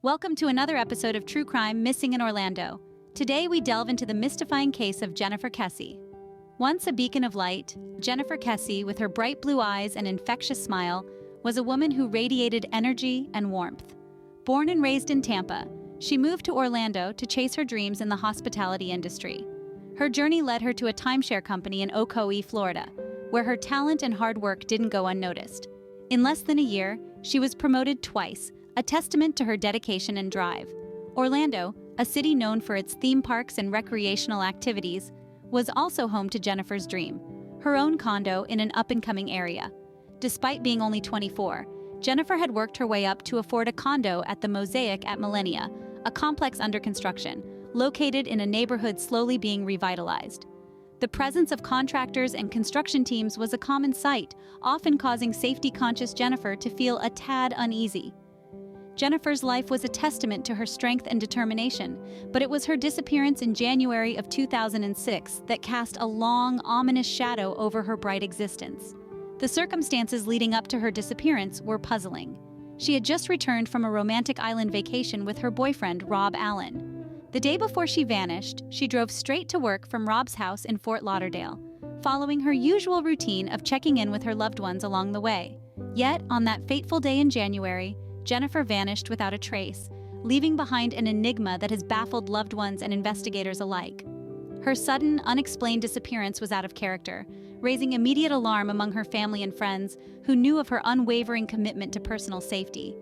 Welcome to another episode of True Crime Missing in Orlando. Today we delve into the mystifying case of Jennifer Kesse. Once a beacon of light, Jennifer Kesse, with her bright blue eyes and infectious smile, was a woman who radiated energy and warmth. Born and raised in Tampa, she moved to Orlando to chase her dreams in the hospitality industry. Her journey led her to a timeshare company in Ocoee, Florida, where her talent and hard work didn't go unnoticed. In less than a year, she was promoted twice, a testament to her dedication and drive. Orlando, a city known for its theme parks and recreational activities, was also home to Jennifer's dream, her own condo in an up-and-coming area. Despite being only 24, Jennifer had worked her way up to afford a condo at the Mosaic at Millenia, a complex under construction, located in a neighborhood slowly being revitalized. The presence of contractors and construction teams was a common sight, often causing safety-conscious Jennifer to feel a tad uneasy. Jennifer's life was a testament to her strength and determination, but it was her disappearance in January of 2006 that cast a long, ominous shadow over her bright existence. The circumstances leading up to her disappearance were puzzling. She had just returned from a romantic island vacation with her boyfriend, Rob Allen. The day before she vanished, she drove straight to work from Rob's house in Fort Lauderdale, following her usual routine of checking in with her loved ones along the way. Yet, on that fateful day in January, Jennifer vanished without a trace, leaving behind an enigma that has baffled loved ones and investigators alike. Her sudden, unexplained disappearance was out of character, raising immediate alarm among her family and friends who knew of her unwavering commitment to personal safety.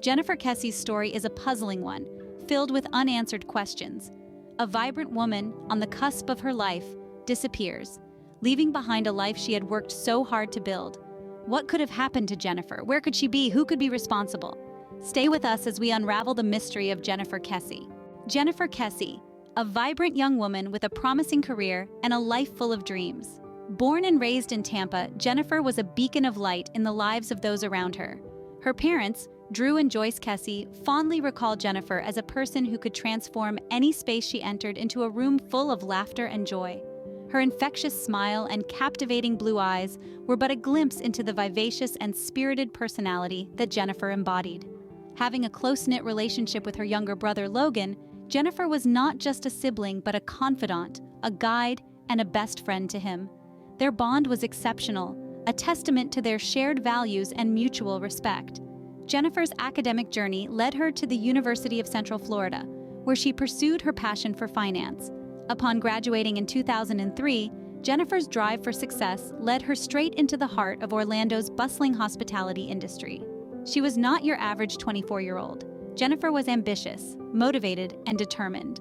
Jennifer Kesse's story is a puzzling one, filled with unanswered questions. A vibrant woman, on the cusp of her life, disappears, leaving behind a life she had worked so hard to build. What could have happened to Jennifer? Where could she be? Who could be responsible? Stay with us as we unravel the mystery of Jennifer Kesse. Jennifer Kesse, a vibrant young woman with a promising career and a life full of dreams. Born and raised in Tampa, Jennifer was a beacon of light in the lives of those around her. Her parents, Drew and Joyce Kesse, fondly recall Jennifer as a person who could transform any space she entered into a room full of laughter and joy. Her infectious smile and captivating blue eyes were but a glimpse into the vivacious and spirited personality that Jennifer embodied. Having a close-knit relationship with her younger brother Logan, Jennifer was not just a sibling but a confidant, a guide, and a best friend to him. Their bond was exceptional, a testament to their shared values and mutual respect. Jennifer's academic journey led her to the University of Central Florida, where she pursued her passion for finance. Upon graduating in 2003, Jennifer's drive for success led her straight into the heart of Orlando's bustling hospitality industry. She was not your average 24-year-old. Jennifer was ambitious, motivated, and determined.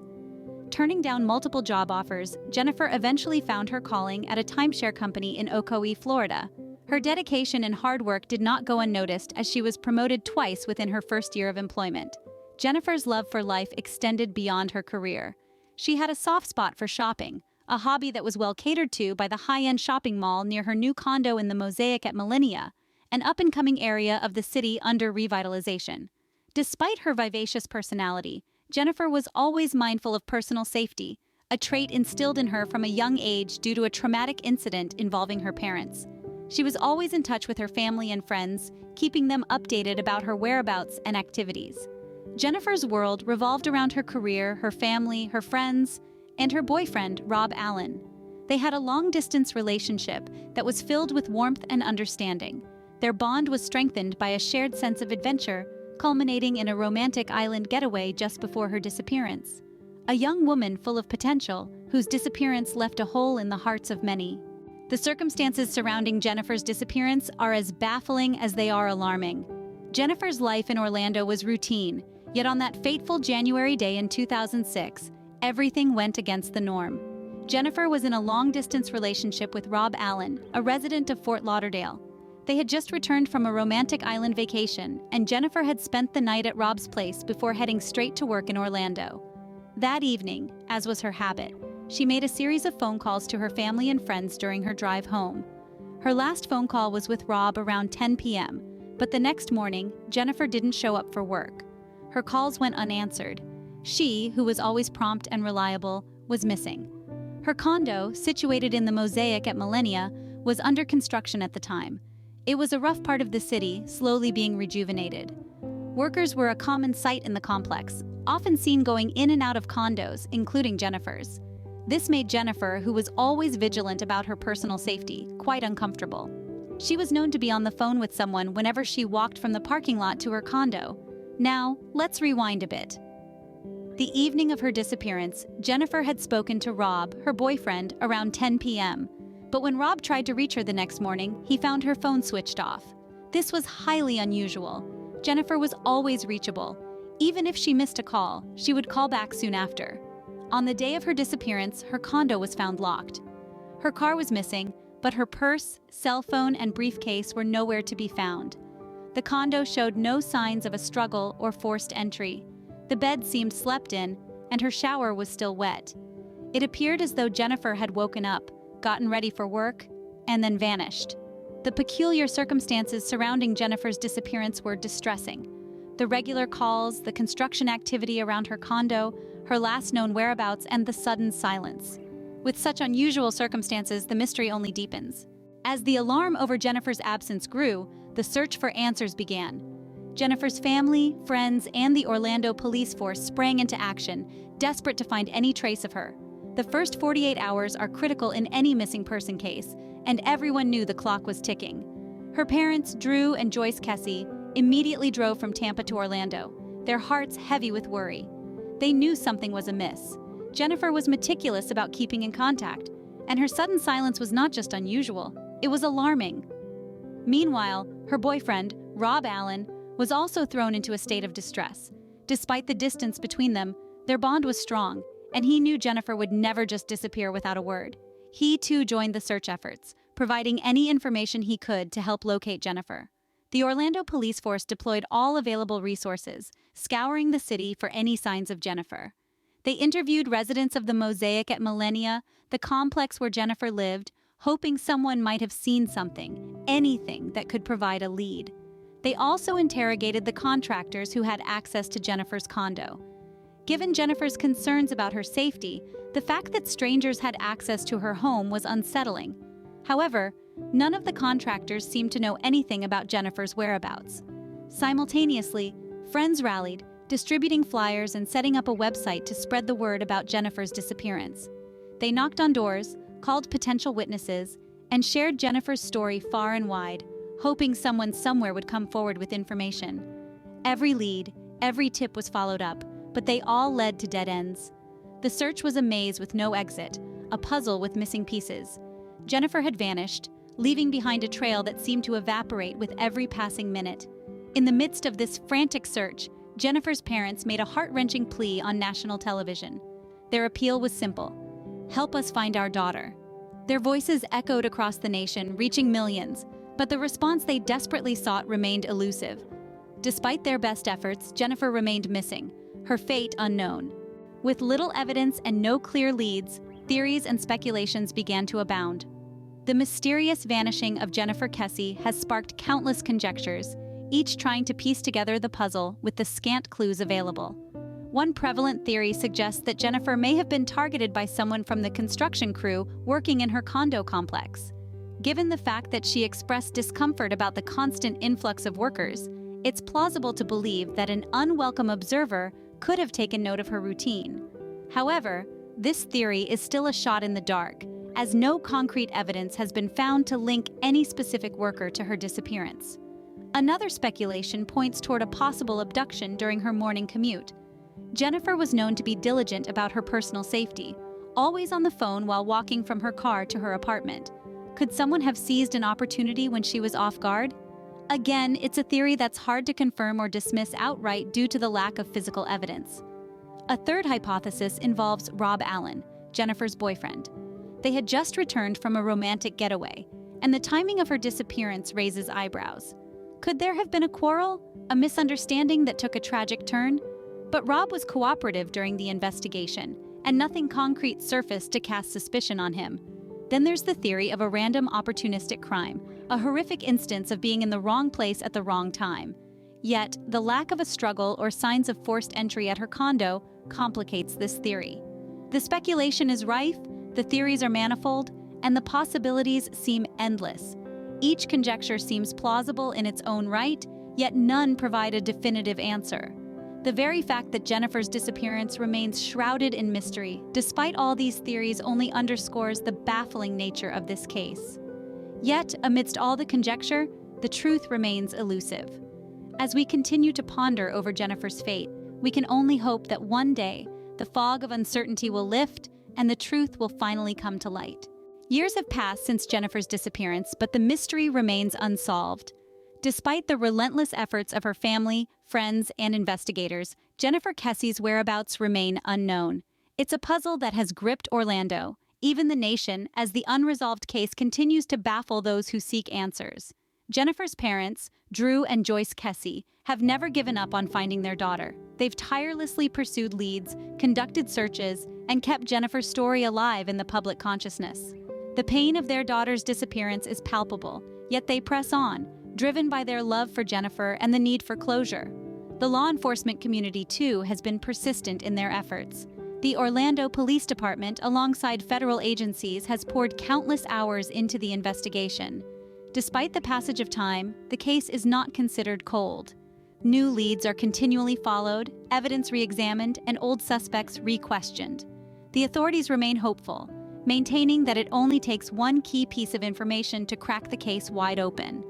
Turning down multiple job offers, Jennifer eventually found her calling at a timeshare company in Ocoee, Florida. Her dedication and hard work did not go unnoticed as she was promoted twice within her first year of employment. Jennifer's love for life extended beyond her career. She had a soft spot for shopping, a hobby that was well catered to by the high-end shopping mall near her new condo in the Mosaic at Millenia, an up-and-coming area of the city under revitalization. Despite her vivacious personality, Jennifer was always mindful of personal safety, a trait instilled in her from a young age due to a traumatic incident involving her parents. She was always in touch with her family and friends, keeping them updated about her whereabouts and activities. Jennifer's world revolved around her career, her family, her friends, and her boyfriend, Rob Allen. They had a long-distance relationship that was filled with warmth and understanding. Their bond was strengthened by a shared sense of adventure, culminating in a romantic island getaway just before her disappearance. A young woman full of potential, whose disappearance left a hole in the hearts of many. The circumstances surrounding Jennifer's disappearance are as baffling as they are alarming. Jennifer's life in Orlando was routine, yet on that fateful January day in 2006, everything went against the norm. Jennifer was in a long-distance relationship with Rob Allen, a resident of Fort Lauderdale. They had just returned from a romantic island vacation, and Jennifer had spent the night at Rob's place before heading straight to work in Orlando. That evening, as was her habit, she made a series of phone calls to her family and friends during her drive home. Her last phone call was with Rob around 10 p.m., but the next morning, Jennifer didn't show up for work. Her calls went unanswered. She, who was always prompt and reliable, was missing. Her condo, situated in the Mosaic at Millenia, was under construction at the time. It was a rough part of the city, slowly being rejuvenated. Workers were a common sight in the complex, often seen going in and out of condos, including Jennifer's. This made Jennifer, who was always vigilant about her personal safety, quite uncomfortable. She was known to be on the phone with someone whenever she walked from the parking lot to her condo. Now, let's rewind a bit. The evening of her disappearance, Jennifer had spoken to Rob, her boyfriend, around 10 p.m. But when Rob tried to reach her the next morning, he found her phone switched off. This was highly unusual. Jennifer was always reachable. Even if she missed a call, she would call back soon after. On the day of her disappearance, her condo was found locked. Her car was missing, but her purse, cell phone, and briefcase were nowhere to be found. The condo showed no signs of a struggle or forced entry. The bed seemed slept in, and her shower was still wet. It appeared as though Jennifer had woken up, gotten ready for work, and then vanished. The peculiar circumstances surrounding Jennifer's disappearance were distressing. The regular calls, the construction activity around her condo, her last known whereabouts, and the sudden silence. With such unusual circumstances, the mystery only deepens. As the alarm over Jennifer's absence grew, the search for answers began. Jennifer's family, friends, and the Orlando police force sprang into action, desperate to find any trace of her. The first 48 hours are critical in any missing person case, and everyone knew the clock was ticking. Her parents, Drew and Joyce Kesse, immediately drove from Tampa to Orlando, their hearts heavy with worry. They knew something was amiss. Jennifer was meticulous about keeping in contact, and her sudden silence was not just unusual, it was alarming. Meanwhile, her boyfriend, Rob Allen, was also thrown into a state of distress. Despite the distance between them, their bond was strong, and he knew Jennifer would never just disappear without a word. He too joined the search efforts, providing any information he could to help locate Jennifer. The Orlando police force deployed all available resources, scouring the city for any signs of Jennifer. They interviewed residents of the Mosaic at Millennia, the complex where Jennifer lived, hoping someone might have seen something, anything that could provide a lead. They also interrogated the contractors who had access to Jennifer's condo. Given Jennifer's concerns about her safety, the fact that strangers had access to her home was unsettling. However, none of the contractors seemed to know anything about Jennifer's whereabouts. Simultaneously, friends rallied, distributing flyers and setting up a website to spread the word about Jennifer's disappearance. They knocked on doors, called potential witnesses, and shared Jennifer's story far and wide, hoping someone somewhere would come forward with information. Every lead, every tip was followed up, but they all led to dead ends. The search was a maze with no exit, a puzzle with missing pieces. Jennifer had vanished, leaving behind a trail that seemed to evaporate with every passing minute. In the midst of this frantic search, Jennifer's parents made a heart-wrenching plea on national television. Their appeal was simple: help us find our daughter. Their voices echoed across the nation, reaching millions, but the response they desperately sought remained elusive. Despite their best efforts, Jennifer remained missing, her fate unknown. With little evidence and no clear leads, theories and speculations began to abound. The mysterious vanishing of Jennifer Kesse has sparked countless conjectures, each trying to piece together the puzzle with the scant clues available. One prevalent theory suggests that Jennifer may have been targeted by someone from the construction crew working in her condo complex. Given the fact that she expressed discomfort about the constant influx of workers, it's plausible to believe that an unwelcome observer could have taken note of her routine. However, this theory is still a shot in the dark, as no concrete evidence has been found to link any specific worker to her disappearance. Another speculation points toward a possible abduction during her morning commute. Jennifer was known to be diligent about her personal safety, always on the phone while walking from her car to her apartment. Could someone have seized an opportunity when she was off guard? Again, it's a theory that's hard to confirm or dismiss outright due to the lack of physical evidence. A third hypothesis involves Rob Allen, Jennifer's boyfriend. They had just returned from a romantic getaway, and the timing of her disappearance raises eyebrows. Could there have been a quarrel, a misunderstanding that took a tragic turn? But Rob was cooperative during the investigation, and nothing concrete surfaced to cast suspicion on him. Then there's the theory of a random opportunistic crime, a horrific instance of being in the wrong place at the wrong time. Yet, the lack of a struggle or signs of forced entry at her condo complicates this theory. The speculation is rife, the theories are manifold, and the possibilities seem endless. Each conjecture seems plausible in its own right, yet none provide a definitive answer. The very fact that Jennifer's disappearance remains shrouded in mystery, despite all these theories, only underscores the baffling nature of this case. Yet, amidst all the conjecture, the truth remains elusive. As we continue to ponder over Jennifer's fate, we can only hope that one day, the fog of uncertainty will lift and the truth will finally come to light. Years have passed since Jennifer's disappearance, but the mystery remains unsolved. Despite the relentless efforts of her family, friends, and investigators, Jennifer Kesse's whereabouts remain unknown. It's a puzzle that has gripped Orlando, even the nation, as the unresolved case continues to baffle those who seek answers. Jennifer's parents, Drew and Joyce Kesse, have never given up on finding their daughter. They've tirelessly pursued leads, conducted searches, and kept Jennifer's story alive in the public consciousness. The pain of their daughter's disappearance is palpable, yet they press on, driven by their love for Jennifer and the need for closure. The law enforcement community, too, has been persistent in their efforts. The Orlando Police Department, alongside federal agencies, has poured countless hours into the investigation. Despite the passage of time, the case is not considered cold. New leads are continually followed, evidence re-examined, and old suspects re-questioned. The authorities remain hopeful, maintaining that it only takes one key piece of information to crack the case wide open.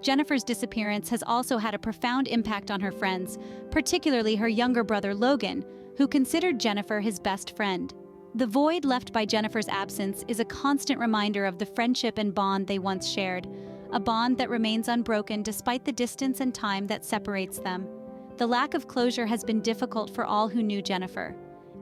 Jennifer's disappearance has also had a profound impact on her friends, particularly her younger brother Logan, who considered Jennifer his best friend. The void left by Jennifer's absence is a constant reminder of the friendship and bond they once shared, a bond that remains unbroken despite the distance and time that separates them. The lack of closure has been difficult for all who knew Jennifer.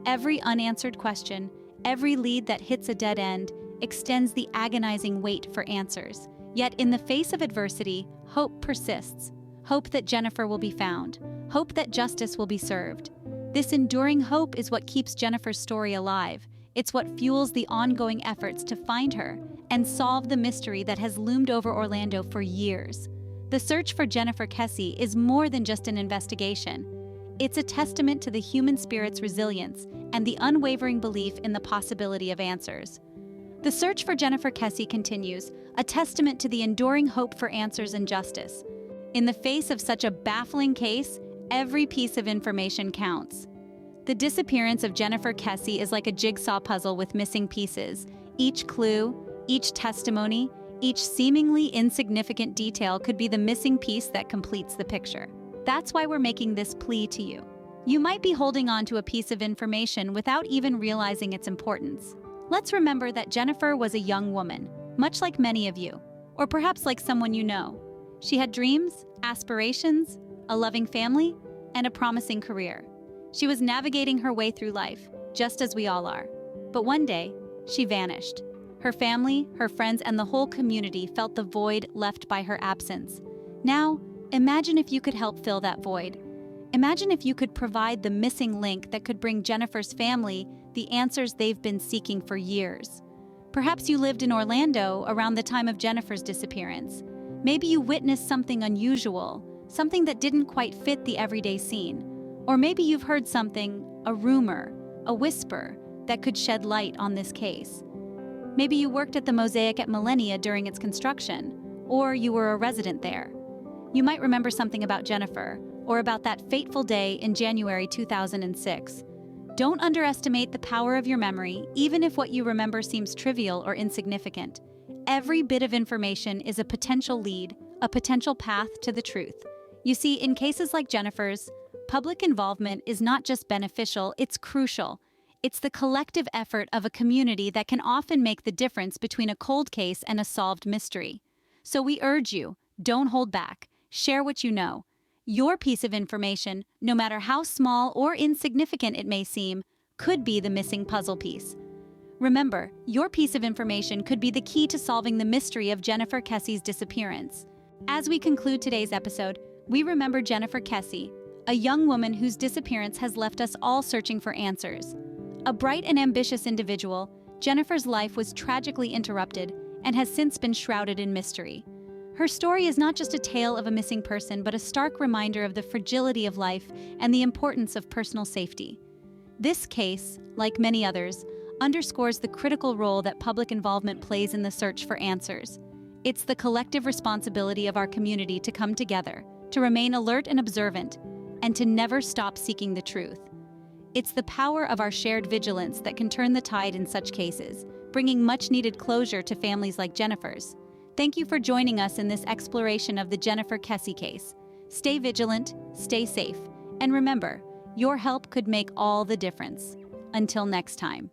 Every unanswered question, every lead that hits a dead end, extends the agonizing wait for answers. Yet in the face of adversity, hope persists. Hope that Jennifer will be found. Hope that justice will be served. This enduring hope is what keeps Jennifer's story alive. It's what fuels the ongoing efforts to find her and solve the mystery that has loomed over Orlando for years. The search for Jennifer Kesse is more than just an investigation. It's a testament to the human spirit's resilience and the unwavering belief in the possibility of answers. The search for Jennifer Kesse continues, a testament to the enduring hope for answers and justice. In the face of such a baffling case, every piece of information counts. The disappearance of Jennifer Kesse is like a jigsaw puzzle with missing pieces. Each clue, each testimony, each seemingly insignificant detail could be the missing piece that completes the picture. That's why we're making this plea to you. You might be holding on to a piece of information without even realizing its importance. Let's remember that Jennifer was a young woman, much like many of you, or perhaps like someone you know. She had dreams, aspirations, a loving family, and a promising career. She was navigating her way through life, just as we all are. But one day, she vanished. Her family, her friends, and the whole community felt the void left by her absence. Now, imagine if you could help fill that void. Imagine if you could provide the missing link that could bring Jennifer's family the answers they've been seeking for years. Perhaps you lived in Orlando around the time of Jennifer's disappearance. Maybe you witnessed something unusual, something that didn't quite fit the everyday scene. Or maybe you've heard something, a rumor, a whisper, that could shed light on this case. Maybe you worked at the Mosaic at Millennia during its construction, or you were a resident there. You might remember something about Jennifer, or about that fateful day in January 2006. Don't underestimate the power of your memory, even if what you remember seems trivial or insignificant. Every bit of information is a potential lead, a potential path to the truth. You see, in cases like Jennifer's, public involvement is not just beneficial, it's crucial. It's the collective effort of a community that can often make the difference between a cold case and a solved mystery. So we urge you, don't hold back. Share what you know. Your piece of information, no matter how small or insignificant it may seem, could be the missing puzzle piece. Remember, your piece of information could be the key to solving the mystery of Jennifer Kesse's disappearance. As we conclude today's episode, we remember Jennifer Kesse, a young woman whose disappearance has left us all searching for answers. A bright and ambitious individual, Jennifer's life was tragically interrupted and has since been shrouded in mystery. Her story is not just a tale of a missing person, but a stark reminder of the fragility of life and the importance of personal safety. This case, like many others, underscores the critical role that public involvement plays in the search for answers. It's the collective responsibility of our community to come together, to remain alert and observant, and to never stop seeking the truth. It's the power of our shared vigilance that can turn the tide in such cases, bringing much-needed closure to families like Jennifer's. Thank you for joining us in this exploration of the Jennifer Kesse case. Stay vigilant, stay safe, and remember, your help could make all the difference. Until next time.